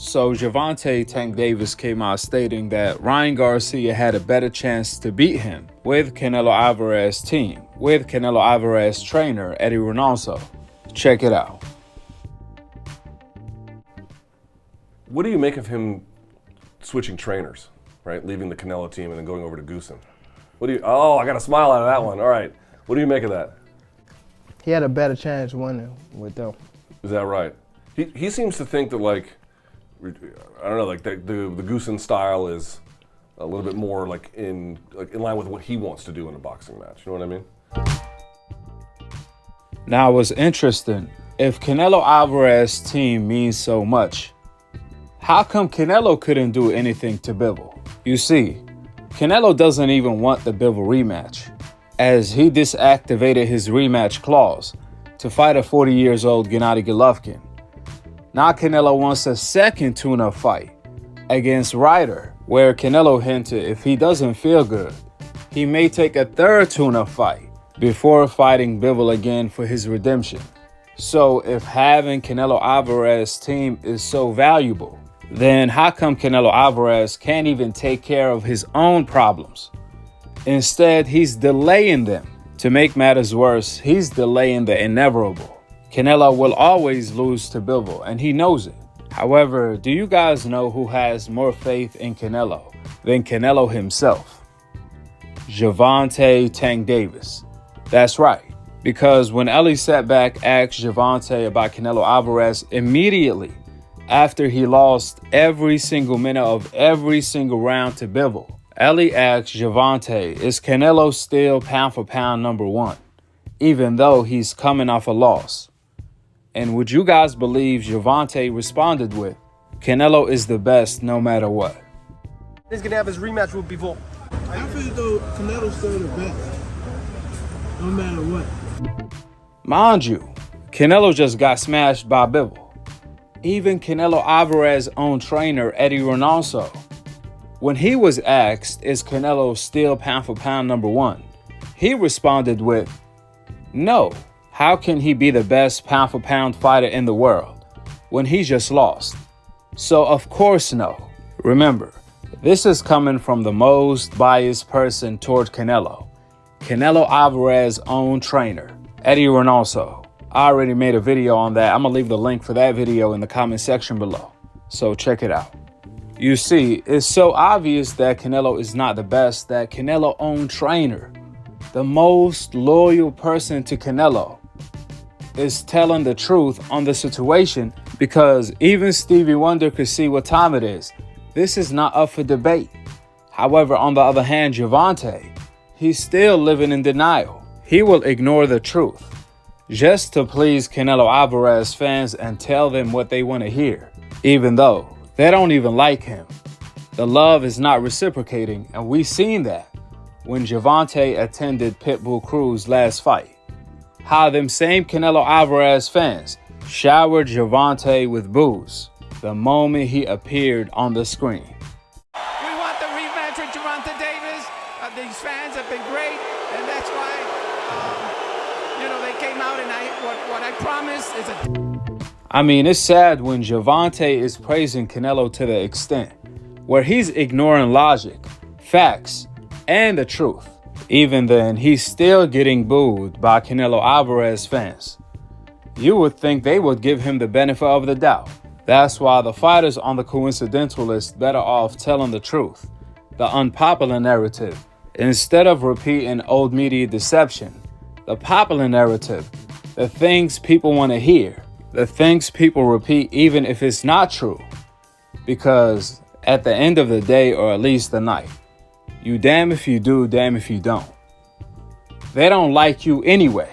So Gervonta Tank Davis came out stating that Ryan Garcia had a better chance to beat him with Canelo Alvarez team, with Canelo Alvarez trainer Eddie Reynoso. Check it out. What do you make of him switching trainers, right? Leaving the Canelo team and then going over to Goosen? Oh, I got a smile out of that one. All right. What do you make of that? He had a better chance winning with them. Is that right? He seems to think that, like, I don't know, like the Goosen style is a little bit more like in line with what he wants to do in a boxing match. You know what I mean? Now, what's interesting, if Canelo Alvarez team means so much, how come Canelo couldn't do anything to Bivol? You see, Canelo doesn't even want the Bivol rematch, as he disactivated his rematch clause to fight a 40-year-old Gennady Golovkin. Now Canelo wants a second tune-up fight against Ryder, where Canelo hinted if he doesn't feel good, he may take a third tune-up fight before fighting Bivol again for his redemption. So if having Canelo Alvarez team is so valuable, then how come Canelo Alvarez can't even take care of his own problems? Instead, he's delaying them. To make matters worse, he's delaying the inevitable. Canelo will always lose to Bivol, and he knows it. However, do you guys know who has more faith in Canelo than Canelo himself? Gervonta Tank Davis. That's right, because when Ellie sat back asked Gervonta about Canelo Alvarez immediately after he lost every single minute of every single round to Bivol, Ellie asked Gervonta, is Canelo still pound for pound #1, even though he's coming off a loss? And would you guys believe Gervonta responded with, Canelo is the best no matter what. He's going to have his rematch with Bivol. I feel though Canelo's still the best, no matter what. Mind you, Canelo just got smashed by Bivol. Even Canelo Alvarez's own trainer, Eddie Reynoso, when he was asked, is Canelo still pound for pound #1, he responded with, no. How can he be the best pound for pound fighter in the world when he just lost? So of course no. Remember, this is coming from the most biased person toward Canelo Alvarez's own trainer, Eddie Reynoso. I already made a video on that. I'm gonna leave the link for that video in the comment section below, so check it out. You see, it's so obvious that Canelo is not the best that Canelo's own trainer, the most loyal person to Canelo, is telling the truth on the situation, because even Stevie Wonder could see what time it is. This is not up for debate. However, on the other hand, Gervonta, he's still living in denial. He will ignore the truth just to please Canelo Alvarez fans and tell them what they want to hear, even though they don't even like him. The love is not reciprocating, and we've seen that when Gervonta attended Pitbull Cruz's last fight. How them same Canelo Alvarez fans showered Gervonta with booze the moment he appeared on the screen. We want the rematch with Gervonta Davis. These fans have been great, and that's why, they came out, and what I promised is I mean, it's sad when Gervonta is praising Canelo to the extent where he's ignoring logic, facts, and the truth. Even then, he's still getting booed by Canelo Alvarez fans. You would think they would give him the benefit of the doubt. That's why the fighters on the coincidental list better off telling the truth, the unpopular narrative, instead of repeating old media deception. The popular narrative, the things people want to hear, the things people repeat even if it's not true. Because at the end of the day, or at least the night, you damn if you do, damn if you don't. They don't like you anyway,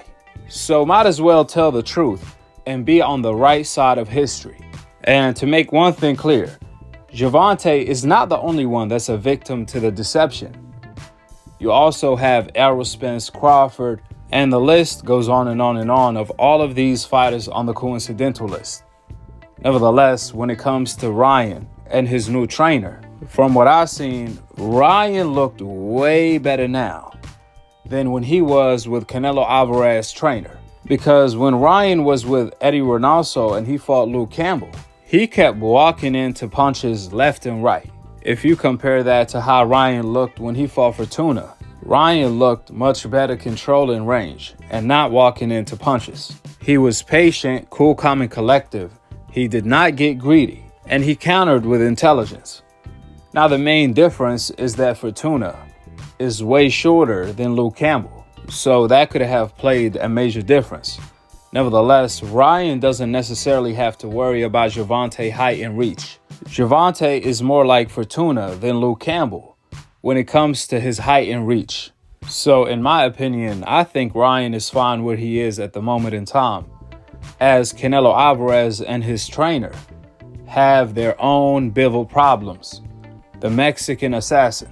so might as well tell the truth and be on the right side of history. And to make one thing clear, Gervonta is not the only one that's a victim to the deception. You also have Errol Spence Crawford, and the list goes on and on and on of all of these fighters on the coincidental list. Nevertheless, when it comes to Ryan and his new trainer, from what I've seen, Ryan looked way better now than when he was with Canelo Alvarez trainer. Because when Ryan was with Eddie Reynoso and he fought Luke Campbell, he He kept walking into punches left and right. If you compare that to how Ryan looked when he fought Fortuna, Ryan looked much better controlling range and not walking into punches. He was patient, cool, calm, and collective. He did not get greedy, and he countered with intelligence. Now, the main difference is that Fortuna is way shorter than Luke Campbell, so that could have played a major difference. Nevertheless, Ryan doesn't necessarily have to worry about Gervonta's height and reach. Gervonta is more like Fortuna than Luke Campbell when it comes to his height and reach. So in my opinion, I think Ryan is fine where he is at the moment in time, as Canelo Alvarez and his trainer have their own Bivol problems. The Mexican assassin.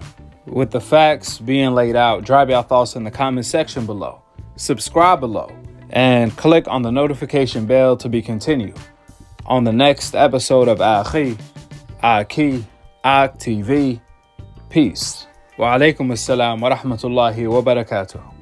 With the facts being laid out, drop your thoughts in the comment section below. Subscribe below and click on the notification bell to be continued on the next episode of Akhi, Akhi TV. Peace. Wa alaikum assalam wa rahmatullahi wa barakatuh.